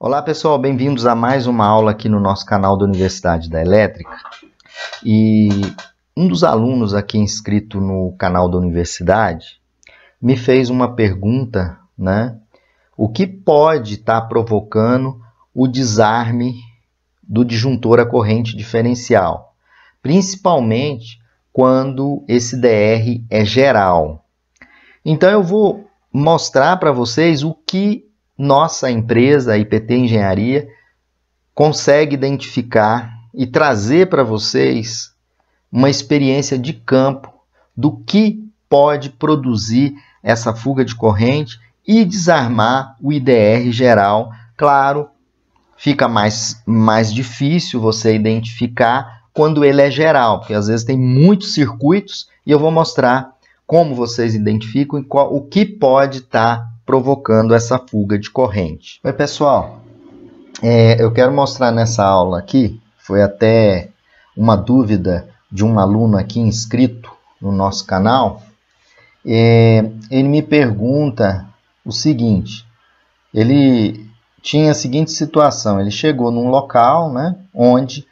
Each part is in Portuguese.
Olá pessoal, bem-vindos a mais uma aula aqui no nosso canal da Universidade da Elétrica. E um dos alunos aqui inscrito no canal da universidade me fez uma pergunta, né? O que pode estar provocando o desarme do disjuntor a corrente diferencial, principalmente quando esse DR é geral. Então eu vou mostrar para vocês o que nossa empresa, a IPT Engenharia, consegue identificar e trazer para vocês uma experiência de campo do que pode produzir essa fuga de corrente e desarmar o IDR geral. Claro, fica mais difícil você identificar quando ele é geral, porque às vezes tem muitos circuitos e eu vou mostrar como vocês identificam e o que pode estar provocando essa fuga de corrente. Oi pessoal, eu quero mostrar nessa aula aqui, foi até uma dúvida de um aluno aqui inscrito no nosso canal. Ele me pergunta o seguinte: ele tinha a seguinte situação, ele chegou num local, né, onde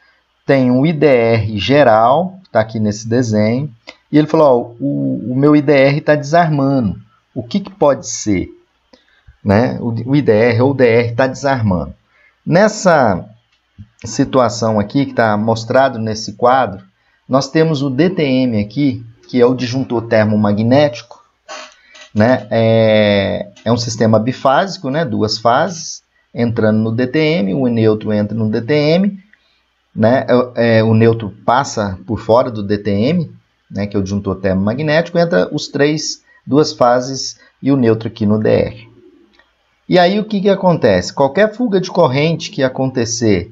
tem um IDR geral, que está aqui nesse desenho, e ele falou, o meu IDR está desarmando. O que pode ser? Né? O IDR ou o DR está desarmando. Nessa situação aqui, que está mostrado nesse quadro, nós temos o DTM aqui, que é o disjuntor termomagnético, né? É um sistema bifásico, né? Duas fases, entrando no DTM, o neutro entra no DTM, né? O neutro passa por fora do DTM, né? Que é o disjuntor termomagnético, entra duas fases e o neutro aqui no DR. E aí o que acontece? Qualquer fuga de corrente que acontecer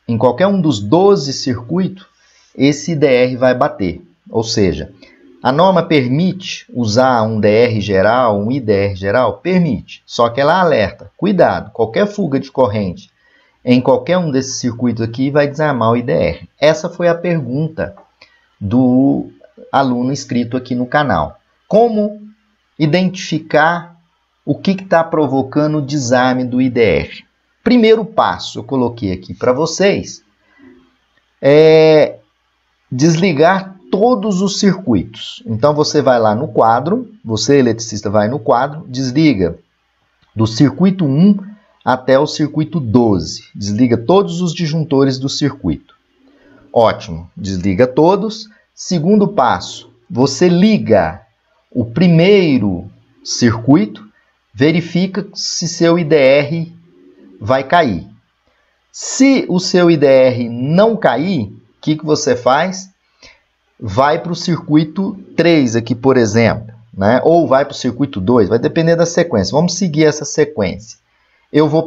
em qualquer um dos 12 circuitos, esse IDR vai bater. Ou seja, a norma permite usar um DR geral, um IDR geral? Permite, só que ela alerta. Cuidado, qualquer fuga de corrente em qualquer um desses circuitos aqui vai desarmar o IDR. Essa foi a pergunta do aluno inscrito aqui no canal. Como identificar o que está provocando o desarme do IDR? Primeiro passo, eu coloquei aqui para vocês, é desligar todos os circuitos. Então, você vai lá no quadro, você, eletricista, vai no quadro, desliga do circuito 1 até o circuito 12. Desliga todos os disjuntores do circuito. Ótimo, desliga todos. Segundo passo, você liga o primeiro circuito, verifica se seu IDR vai cair. Se o seu IDR não cair, o que você faz? Vai para o circuito 3 aqui, por exemplo, né? Ou vai para o circuito 2, vai depender da sequência. Vamos seguir essa sequência. Eu vou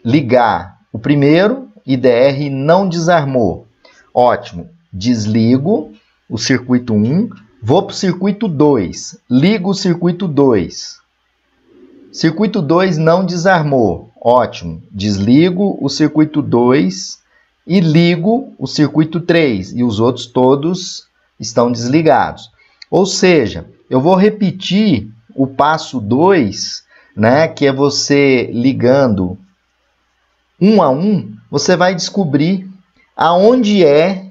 ligar o primeiro, IDR não desarmou. Ótimo, desligo o circuito 1, vou para o circuito 2, ligo o circuito 2. Circuito 2 não desarmou. Ótimo. Desligo o circuito 2 e ligo o circuito 3. E os outros todos estão desligados. Ou seja, eu vou repetir o passo 2, né, que é você ligando um a um, você vai descobrir aonde é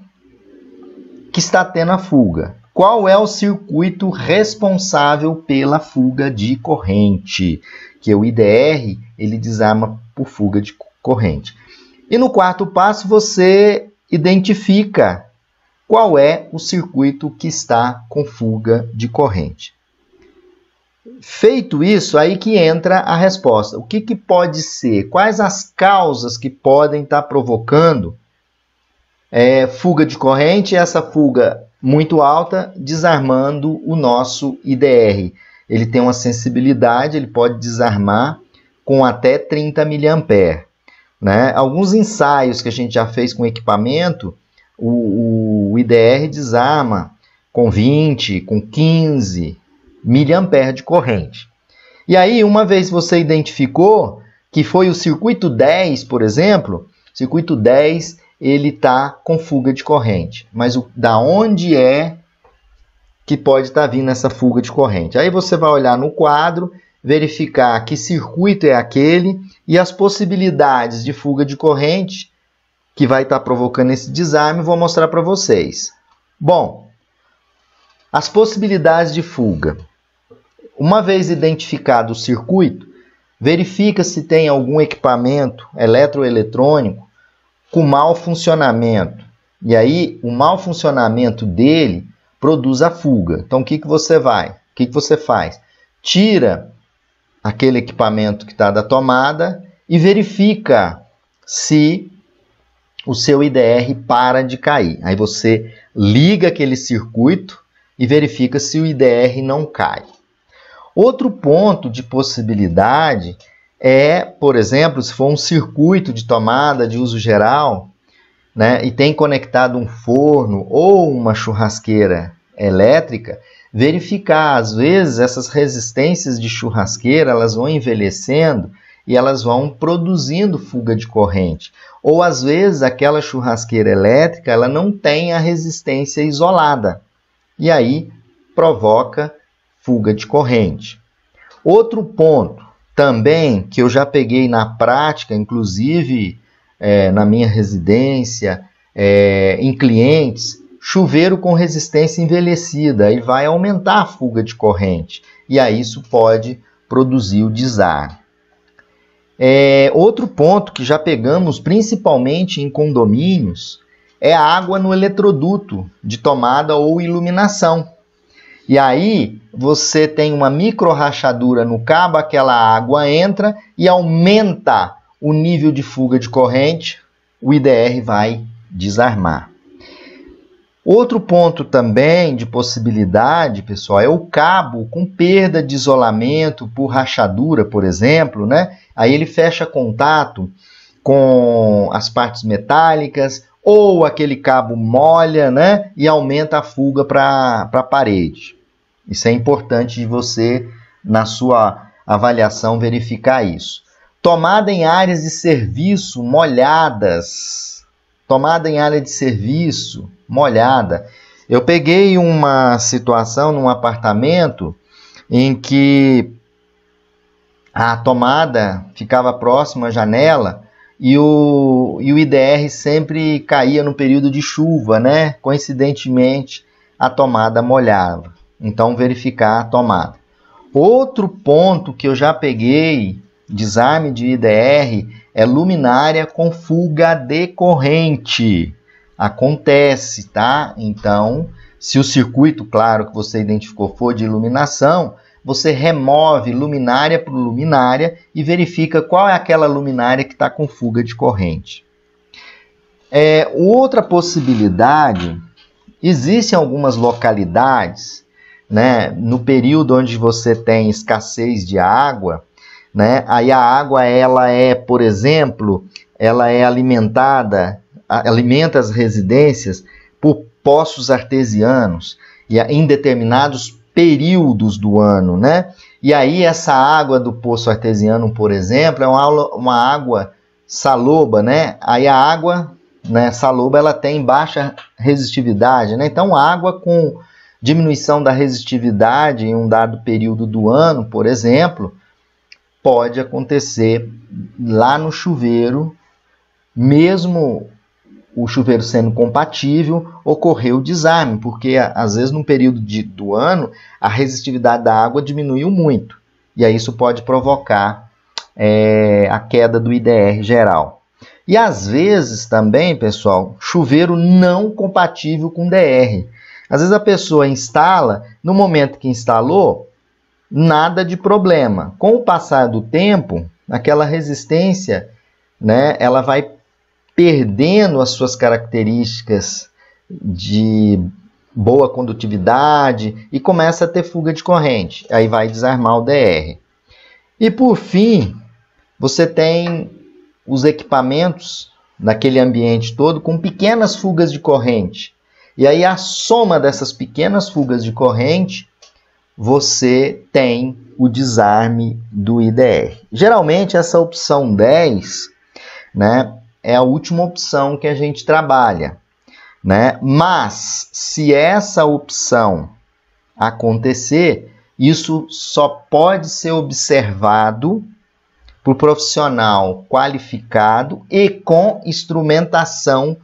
que está tendo a fuga. Qual é o circuito responsável pela fuga de corrente? Que o IDR, ele desarma por fuga de corrente. E no quarto passo, você identifica qual é o circuito que está com fuga de corrente. Feito isso, aí que entra a resposta. O que pode ser? Quais as causas que podem estar provocando fuga de corrente? Essa fuga muito alta, desarmando o nosso IDR. Ele tem uma sensibilidade, ele pode desarmar com até 30 mA. Né? Alguns ensaios que a gente já fez com equipamento, o IDR desarma com 20, com 15 mA de corrente. E aí, uma vez você identificou que foi o circuito 10, por exemplo, circuito 10, ele está com fuga de corrente. Mas da onde é que pode estar vindo essa fuga de corrente? Aí você vai olhar no quadro verificar que circuito é aquele e as possibilidades de fuga de corrente que vai estar provocando esse desarme, vou mostrar para vocês. Bom, as possibilidades de fuga. Uma vez identificado o circuito, verifica se tem algum equipamento eletroeletrônico com mau funcionamento. E aí, o mau funcionamento dele produz a fuga. Então, o que você faz? Tira aquele equipamento que está da tomada e verifica se o seu IDR para de cair. Aí você liga aquele circuito e verifica se o IDR não cai. Outro ponto de possibilidade é, por exemplo, se for um circuito de tomada de uso geral, né, e tem conectado um forno ou uma churrasqueira elétrica, verificar, às vezes, essas resistências de churrasqueira, elas vão envelhecendo e elas vão produzindo fuga de corrente. Ou, às vezes, aquela churrasqueira elétrica, ela não tem a resistência isolada. E aí, provoca fuga de corrente. Outro ponto também que eu já peguei na prática, inclusive na minha residência, em clientes, chuveiro com resistência envelhecida, aí vai aumentar a fuga de corrente e aí isso pode produzir o desarme. Outro ponto que já pegamos principalmente em condomínios é a água no eletroduto de tomada ou iluminação. E aí você tem uma micro rachadura no cabo, aquela água entra e aumenta o nível de fuga de corrente, o IDR vai desarmar. Outro ponto também de possibilidade, pessoal, é o cabo com perda de isolamento por rachadura, por exemplo, né? Aí ele fecha contato com as partes metálicas ou aquele cabo molha, né? E aumenta a fuga para a parede. Isso é importante de você, na sua avaliação, verificar isso. Tomada em áreas de serviço molhadas. Tomada em área de serviço molhada. Eu peguei uma situação num apartamento em que a tomada ficava próxima à janela e o IDR sempre caía no período de chuva, né? Coincidentemente, a tomada molhava. Então, verificar a tomada. Outro ponto que eu já peguei, desarme de IDR, é luminária com fuga de corrente. Acontece, tá? Então, se o circuito, claro, que você identificou for de iluminação, você remove luminária por luminária e verifica qual é aquela luminária que está com fuga de corrente. Outra possibilidade, existem algumas localidades, né, no período onde você tem escassez de água, né, aí a água, ela é, por exemplo, ela é alimenta as residências por poços artesianos e em determinados períodos do ano, né? E aí essa água do poço artesiano, por exemplo, é uma água saloba, né? Aí a água, né, saloba, ela tem baixa resistividade, né? Então água com diminuição da resistividade em um dado período do ano, por exemplo, pode acontecer lá no chuveiro, mesmo o chuveiro sendo compatível, ocorreu o desarme, porque às vezes num período do ano a resistividade da água diminuiu muito, e aí isso pode provocar a queda do IDR geral. E às vezes também, pessoal, chuveiro não compatível com DR. Às vezes a pessoa instala, no momento que instalou, nada de problema. Com o passar do tempo, aquela resistência, né, ela vai perdendo as suas características de boa condutividade e começa a ter fuga de corrente. Aí vai desarmar o DR. E por fim, você tem os equipamentos naquele ambiente todo com pequenas fugas de corrente. E aí a soma dessas pequenas fugas de corrente, você tem o desarme do IDR. Geralmente essa opção 10, né, é a última opção que a gente trabalha, né? Mas se essa opção acontecer, Isso só pode ser observado por profissional qualificado e com instrumentação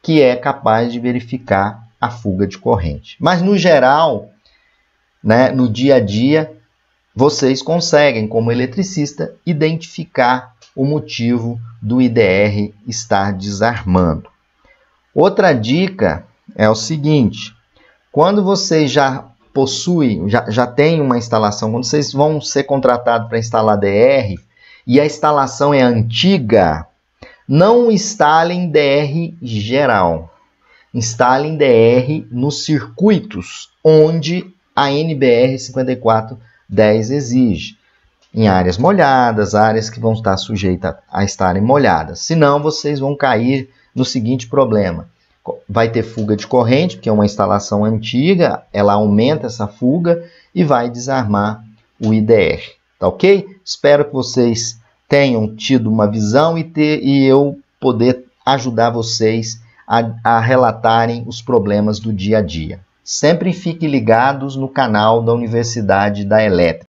que é capaz de verificar a fuga de corrente. Mas, no geral, né, no dia a dia, vocês conseguem, como eletricista, identificar o motivo do IDR estar desarmando. Outra dica é o seguinte: quando vocês já possuem, já tem uma instalação, quando vocês vão ser contratados para instalar DR e a instalação é antiga, não instalem DR geral. Instalem DR nos circuitos onde a NBR 5410 exige. Em áreas molhadas, áreas que vão estar sujeitas a estarem molhadas. Senão, vocês vão cair no seguinte problema: vai ter fuga de corrente, porque é uma instalação antiga, ela aumenta essa fuga e vai desarmar o IDR. Tá ok? Espero que vocês tenham tido uma visão e eu poder ajudar vocês a relatarem os problemas do dia a dia. Sempre fiquem ligados no canal da Universidade da Elétrica.